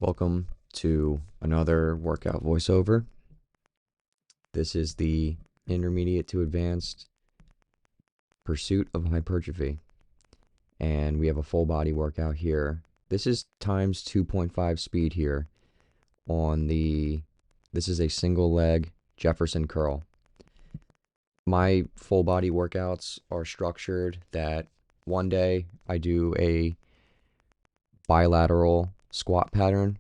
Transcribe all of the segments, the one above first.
Welcome to another workout voiceover. This is the intermediate to advanced pursuit of hypertrophy, and we have a full body workout here. This is times 2.5 speed here this is a single leg Jefferson curl. My full body workouts are structured that one day I do a bilateral squat pattern.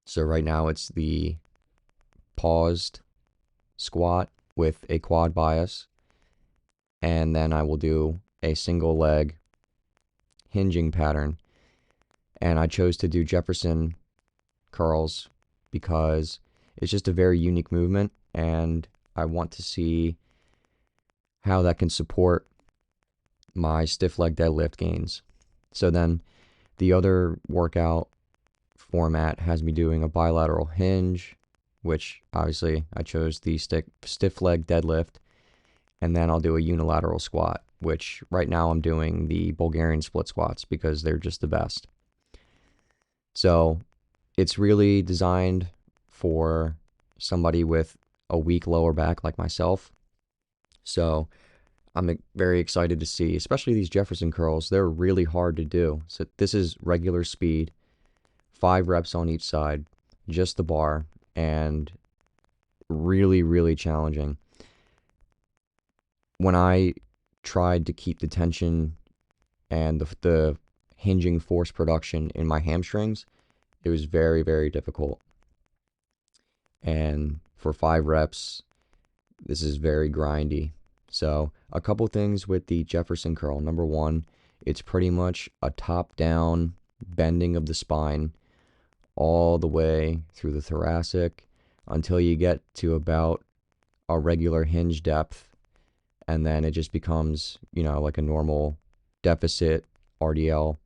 So right now it's the paused squat with a quad bias, and then I will do a single leg hinging pattern. And I chose to do Jefferson curls because it's just a very unique movement, and I want to see how that can support my stiff leg deadlift gains. So then the other workout format has me doing a bilateral hinge, which obviously I chose the stiff leg deadlift, and then I'll do a unilateral squat, which right now I'm doing the Bulgarian split squats because they're just the best. So it's really designed for somebody with a weak lower back like myself. So I'm very excited to see, especially these Jefferson curls. They're really hard to do. So this is regular speed, 5 reps on each side, just the bar, and really, really challenging. When I tried to keep the tension and the hinging force production in my hamstrings, it was very, very difficult. And for 5 reps, this is very grindy. So a couple things with the Jefferson curl. Number one, it's pretty much a top-down bending of the spine all the way through the thoracic until you get to about a regular hinge depth, and then it just becomes, like a normal deficit RDL.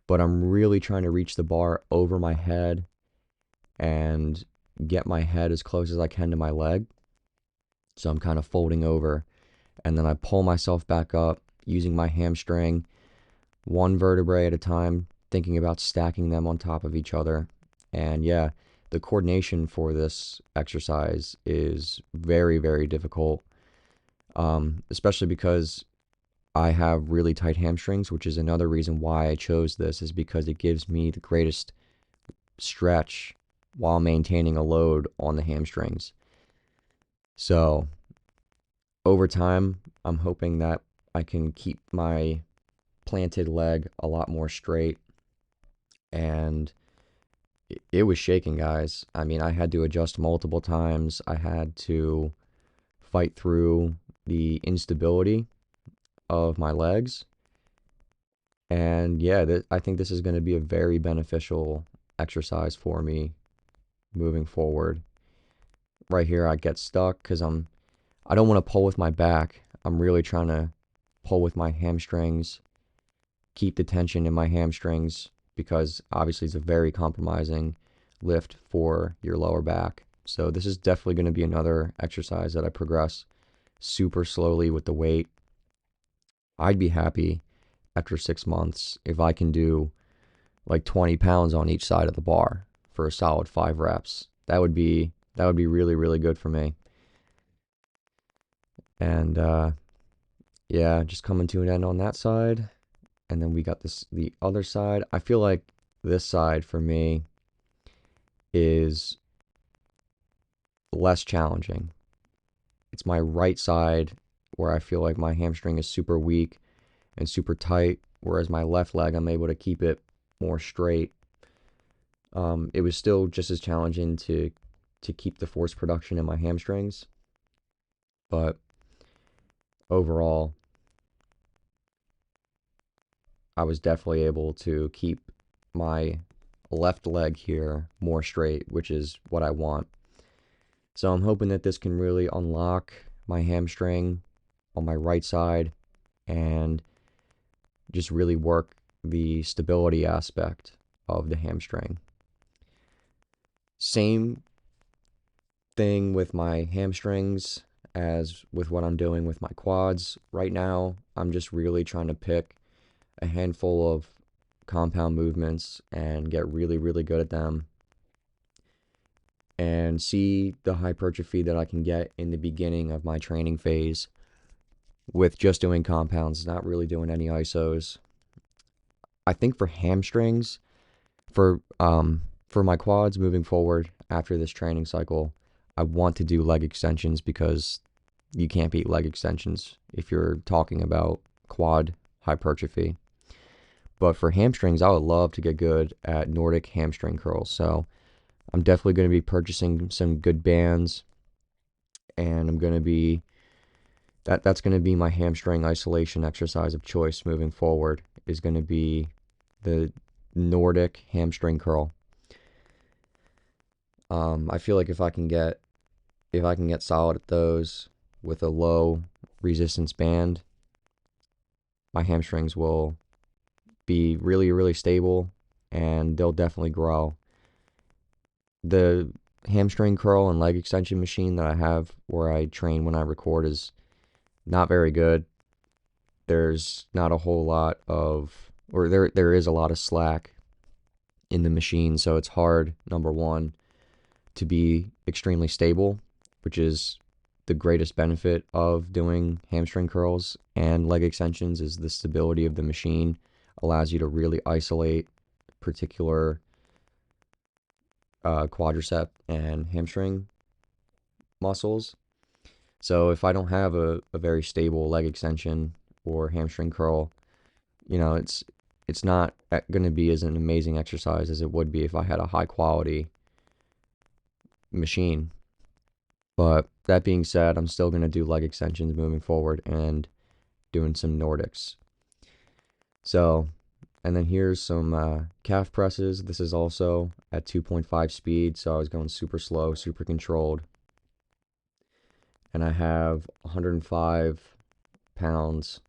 But I'm really trying to reach the bar over my head and get my head as close as I can to my leg. So I'm kind of folding over, and then I pull myself back up using my hamstring, one vertebrae at a time, thinking about stacking them on top of each other. And yeah, the coordination for this exercise is very, very difficult, especially because I have really tight hamstrings, which is another reason why I chose this, is because it gives me the greatest stretch while maintaining a load on the hamstrings. So over time, I'm hoping that I can keep my planted leg a lot more straight. And it was shaking, guys. I mean, I had to adjust multiple times. I had to fight through the instability of my legs. And yeah, I think this is going to be a very beneficial exercise for me moving forward. Right here, I get stuck because I don't want to pull with my back. I'm really trying to pull with my hamstrings, keep the tension in my hamstrings, because obviously it's a very compromising lift for your lower back. So this is definitely going to be another exercise that I progress super slowly with the weight. I'd be happy after 6 months if I can do like 20 pounds on each side of the bar for a solid 5 reps. That would be really, really good for me. And yeah, just coming to an end on that side. And then we got the other side. I feel like this side for me is less challenging. It's my right side where I feel like my hamstring is super weak and super tight, whereas my left leg, I'm able to keep it more straight. It was still just as challenging to keep the force production in my hamstrings, but overall, I was definitely able to keep my left leg here more straight, which is what I want. So I'm hoping that this can really unlock my hamstring on my right side and just really work the stability aspect of the hamstring. Same thing with my hamstrings as with what I'm doing with my quads. Right now, I'm just really trying to pick a handful of compound movements and get really, really good at them and see the hypertrophy that I can get in the beginning of my training phase with just doing compounds, not really doing any isos. I think for hamstrings, for my quads moving forward after this training cycle, I want to do leg extensions because you can't beat leg extensions if you're talking about quad hypertrophy. But for hamstrings, I would love to get good at Nordic hamstring curls. So I'm definitely going to be purchasing some good bands, and I'm going to be that's going to be my hamstring isolation exercise of choice moving forward, is going to be the Nordic hamstring curl. I feel like if I can get solid at those with a low resistance band, my hamstrings will be really, really stable and they'll definitely grow. The hamstring curl and leg extension machine that I have where I train when I record is not very good. There's not a whole lot of, or there is a lot of slack in the machine, so it's hard, number one, to be extremely stable, which is the greatest benefit of doing hamstring curls and leg extensions, is the stability of the machine allows you to really isolate particular quadricep and hamstring muscles. So if I don't have a very stable leg extension or hamstring curl, it's not going to be as an amazing exercise as it would be if I had a high quality machine. But that being said, I'm still going to do leg extensions moving forward and doing some Nordics. So, and then here's some calf presses. This is also at 2.5 speed, so I was going super slow, super controlled. And I have 105 pounds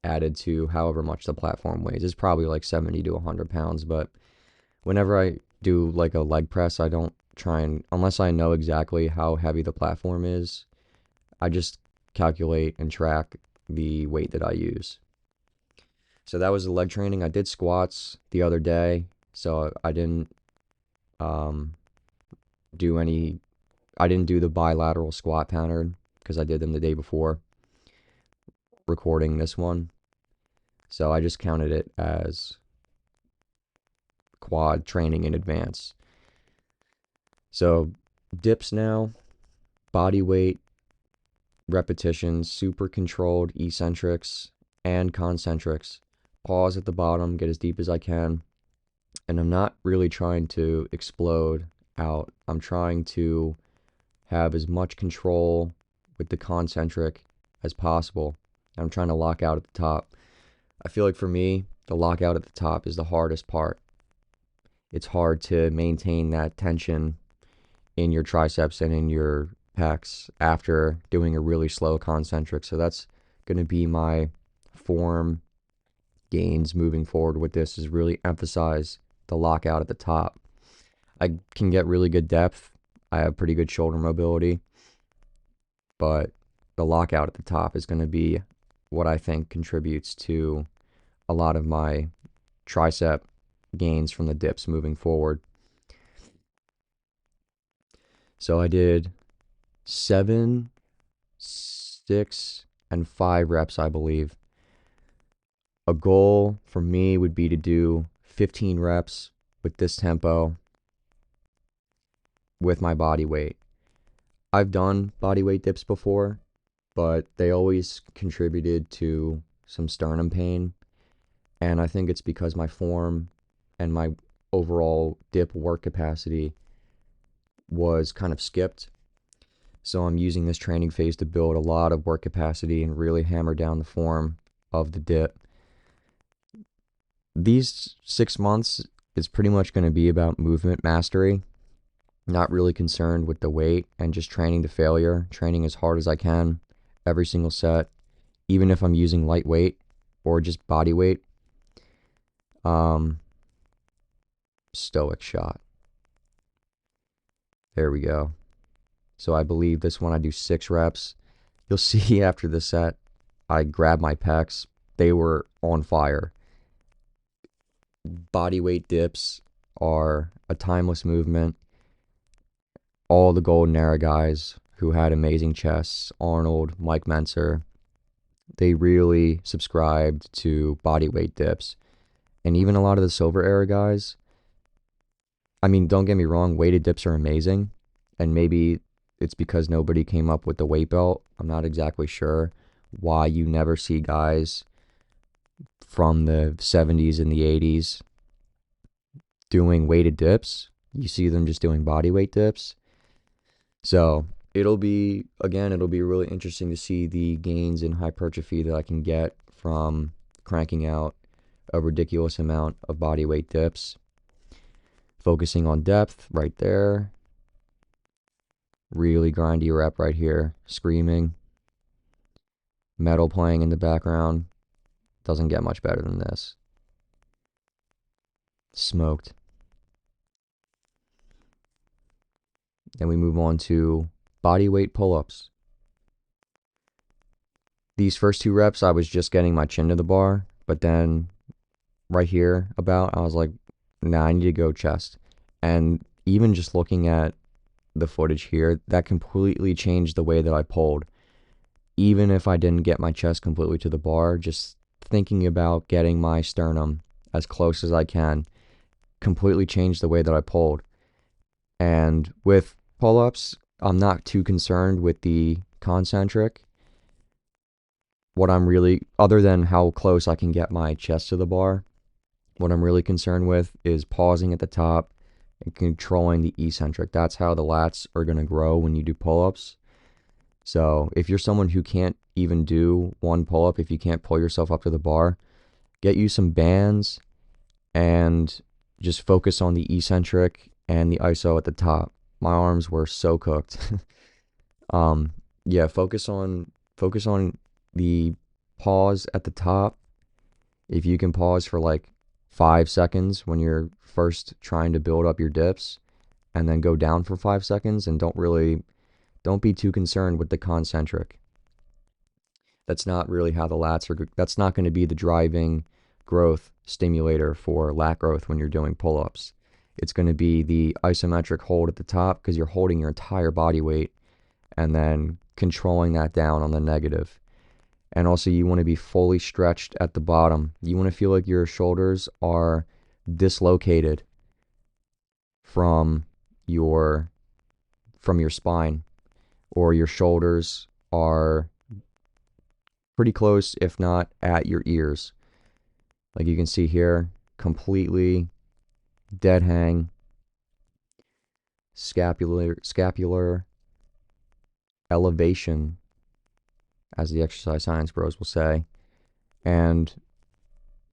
added to however much the platform weighs. It's probably like 70 to 100 pounds, but whenever I do like a leg press, I don't try and, unless I know exactly how heavy the platform is, I just calculate and track the weight that I use. So that was the leg training. I did squats the other day, so I didn't do any, I didn't do the bilateral squat pattern because I did them the day before recording this one. So I just counted it as quad training in advance. So dips now, body weight, repetitions, super controlled eccentrics and concentrics. Pause at the bottom, get as deep as I can. And I'm not really trying to explode out. I'm trying to have as much control with the concentric as possible. I'm trying to lock out at the top. I feel like for me, the lockout at the top is the hardest part. It's hard to maintain that tension in your triceps and in your pecs after doing a really slow concentric. So that's going to be my form gains moving forward with this, is really emphasize the lockout at the top. I can get really good depth. I have pretty good shoulder mobility, but the lockout at the top is going to be what I think contributes to a lot of my tricep gains from the dips moving forward. So I did 7, 6, and 5 reps, I believe. A goal for me would be to do 15 reps with this tempo with my body weight. I've done body weight dips before, but they always contributed to some sternum pain. And I think it's because my form and my overall dip work capacity was kind of skipped. So I'm using this training phase to build a lot of work capacity and really hammer down the form of the dip. These 6 months is pretty much going to be about movement mastery. Not really concerned with the weight and just training to failure, training as hard as I can every single set, even if I'm using light weight or just body weight. Stoic shot. There we go. So I believe this one I do 6 reps. You'll see after the set, I grab my pecs. They were on fire. Body weight dips are a timeless movement. All the golden era guys who had amazing chests, Arnold, Mike Mentzer, they really subscribed to body weight dips. And even a lot of the silver era guys, I mean, don't get me wrong, weighted dips are amazing. And maybe it's because nobody came up with the weight belt. I'm not exactly sure why you never see guys from the 70s and the 80s doing weighted dips. You see them just doing body weight dips. So it'll be really interesting to see the gains in hypertrophy that I can get from cranking out a ridiculous amount of body weight dips. Focusing on depth right there. Really grindy rep right here. Screaming. Metal playing in the background. Doesn't get much better than this. Smoked. Then we move on to body weight pull-ups. These first 2 reps, I was just getting my chin to the bar, but then right here I was like, nah, I need to go chest. And even just looking at the footage here, that completely changed the way that I pulled. Even if I didn't get my chest completely to the bar, just thinking about getting my sternum as close as I can completely changed the way that I pulled. And with pull-ups, I'm not too concerned with the concentric. What I'm really, other than how close I can get my chest to the bar, what I'm really concerned with is pausing at the top and controlling the eccentric. That's how the lats are going to grow when you do pull-ups. So if you're someone who can't even do one pull-up, if you can't pull yourself up to the bar, get you some bands and just focus on the eccentric and the iso at the top. My arms were so cooked. Yeah, focus on the pause at the top. If you can pause for like 5 seconds when you're first trying to build up your dips, and then go down for 5 seconds, and don't be too concerned with the concentric. That's not really how the lats are. That's not going to be the driving growth stimulator for lat growth when you're doing pull-ups. It's going to be the isometric hold at the top because you're holding your entire body weight and then controlling that down on the negative. And also you want to be fully stretched at the bottom. You want to feel like your shoulders are dislocated from your spine, or your shoulders are pretty close, if not at your ears. Like you can see here, completely dead hang, scapular elevation, as the exercise science bros will say. And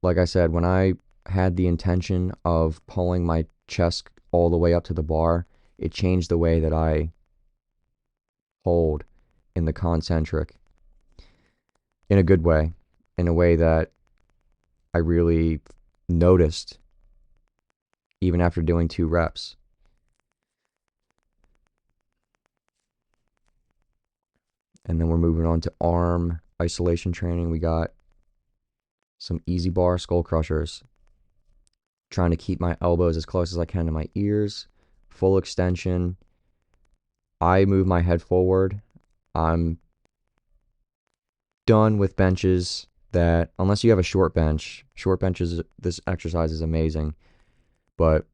like I said, when I had the intention of pulling my chest all the way up to the bar, it changed the way that I hold in the concentric in a good way, in a way that I really noticed even after doing 2 reps. And then we're moving on to arm isolation training. We got some easy bar skull crushers. Trying to keep my elbows as close as I can to my ears. Full extension. I move my head forward. I'm done with benches that, unless you have a short benches, this exercise is amazing. But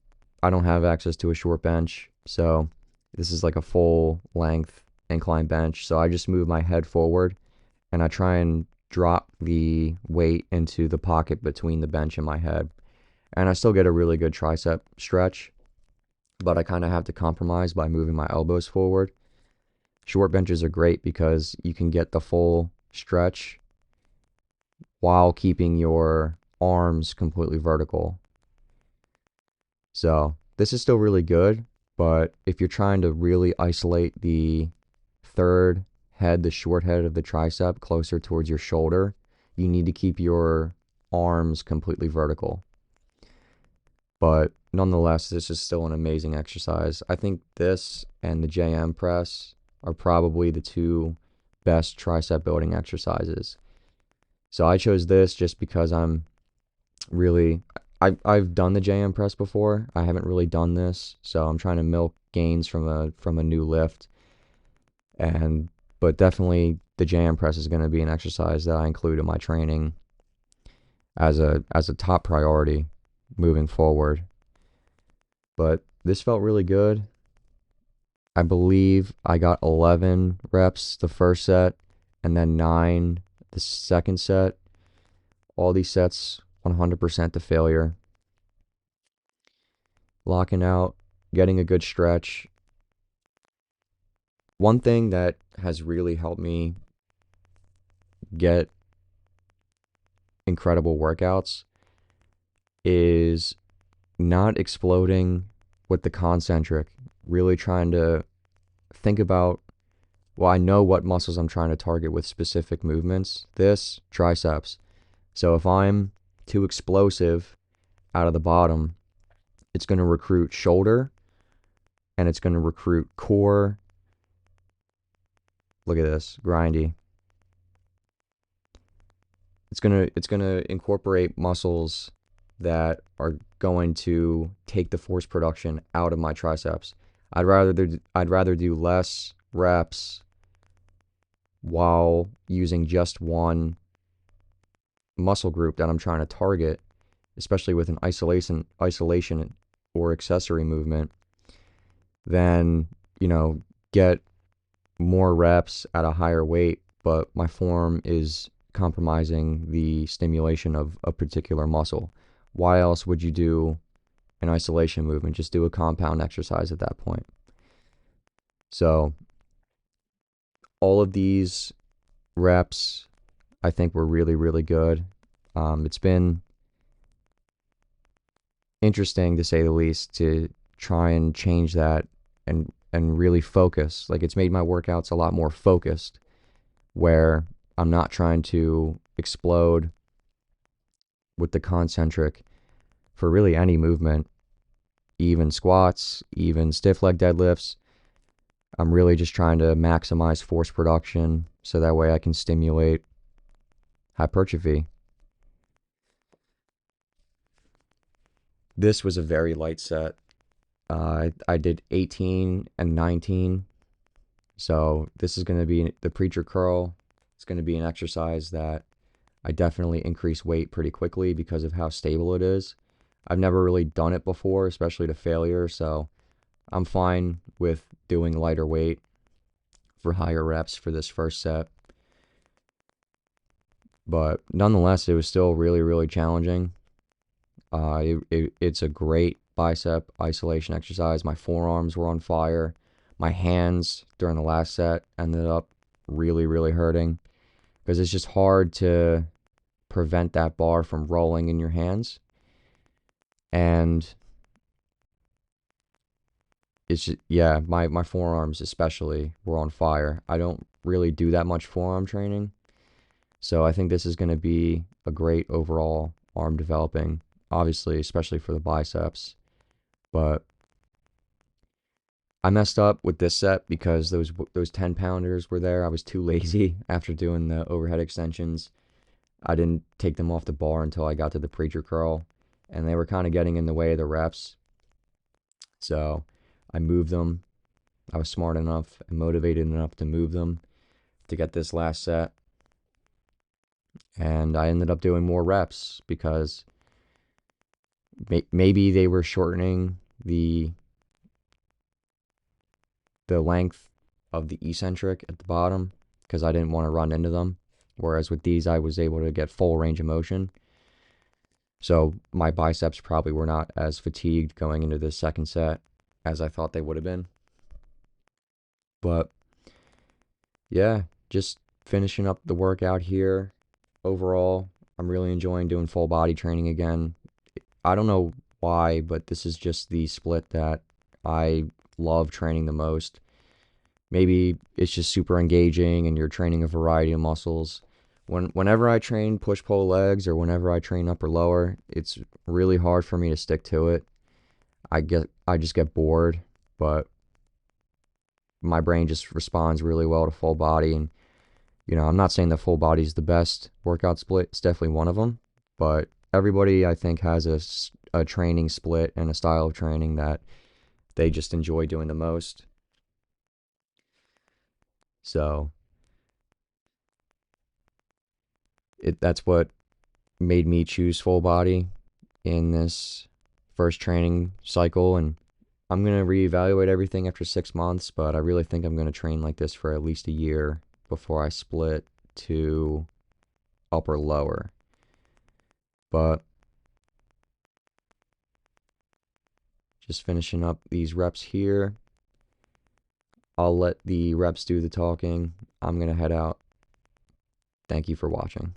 I don't have access to a short bench. So this is like a full length incline bench. So I just move my head forward and I try and drop the weight into the pocket between the bench and my head. And I still get a really good tricep stretch, but I kind of have to compromise by moving my elbows forward. Short benches are great because you can get the full stretch while keeping your arms completely vertical. So this is still really good, but if you're trying to really isolate the third head, the short head of the tricep closer towards your shoulder, you need to keep your arms completely vertical. But nonetheless, this is still an amazing exercise. I think this and the JM press are probably the 2 best tricep building exercises. So I chose this just because I've done the JM press before. I haven't really done this, so I'm trying to milk gains from a new lift. And but definitely the JM press is going to be an exercise that I include in my training as a top priority moving forward. But this felt really good. I believe I got 11 reps the first set and then 9 the second set. All these sets 100% to failure. Locking out, getting a good stretch. One thing that has really helped me get incredible workouts is not exploding with the concentric, really trying to think about, well, I know what muscles I'm trying to target with specific movements. This, triceps. So if I'm too explosive out of the bottom, it's going to recruit shoulder and it's going to recruit core. Look at this, grindy. It's going to incorporate muscles that are going to take the force production out of my triceps. I'd rather do less reps while using just one muscle group that I'm trying to target, especially with an isolation or accessory movement, than, get more reps at a higher weight, but my form is compromising the stimulation of a particular muscle. Why else would you do an isolation movement? Just do a compound exercise at that point. So all of these reps, I think, were really, really good. It's been interesting, to say the least, to try and change that and really focus. Like, it's made my workouts a lot more focused, where I'm not trying to explode with the concentric for really any movement, even squats, even stiff leg deadlifts. I'm really just trying to maximize force production so that way I can stimulate hypertrophy. This was a very light set. I did 18 and 19. So this is going to be the preacher curl. It's going to be an exercise that I definitely increase weight pretty quickly because of how stable it is. I've never really done it before, especially to failure, so I'm fine with doing lighter weight for higher reps for this first set. But nonetheless, it was still really, really challenging. It's a great bicep isolation exercise. My forearms were on fire. My hands during the last set ended up really, really hurting because it's just hard to prevent that bar from rolling in your hands. And it's just, yeah, my forearms especially were on fire. I don't really do that much forearm training. So I think this is going to be a great overall arm developing, obviously, especially for the biceps. But I messed up with this set because those 10 pounders were there. I was too lazy after doing the overhead extensions. I didn't take them off the bar until I got to the preacher curl, and they were kind of getting in the way of the reps. So I moved them. I was smart enough and motivated enough to move them to get this last set. And I ended up doing more reps because maybe they were shortening the length of the eccentric at the bottom because I didn't want to run into them. Whereas with these, I was able to get full range of motion. So my biceps probably were not as fatigued going into this second set as I thought they would have been. But yeah, just finishing up the workout here. Overall, I'm really enjoying doing full body training again. I don't know why, but this is just the split that I love training the most. Maybe it's just super engaging and you're training a variety of muscles. Whenever I train push-pull legs or whenever I train upper lower, it's really hard for me to stick to it. I just get bored, but my brain just responds really well to full body. And, I'm not saying that full body is the best workout split. It's definitely one of them, but everybody I think has a training split and a style of training that they just enjoy doing the most. So that's what made me choose full body in this first training cycle. And I'm going to reevaluate everything after 6 months, but I really think I'm going to train like this for at least a year before I split to upper lower. But just finishing up these reps here. I'll let the reps do the talking. I'm going to head out. Thank you for watching.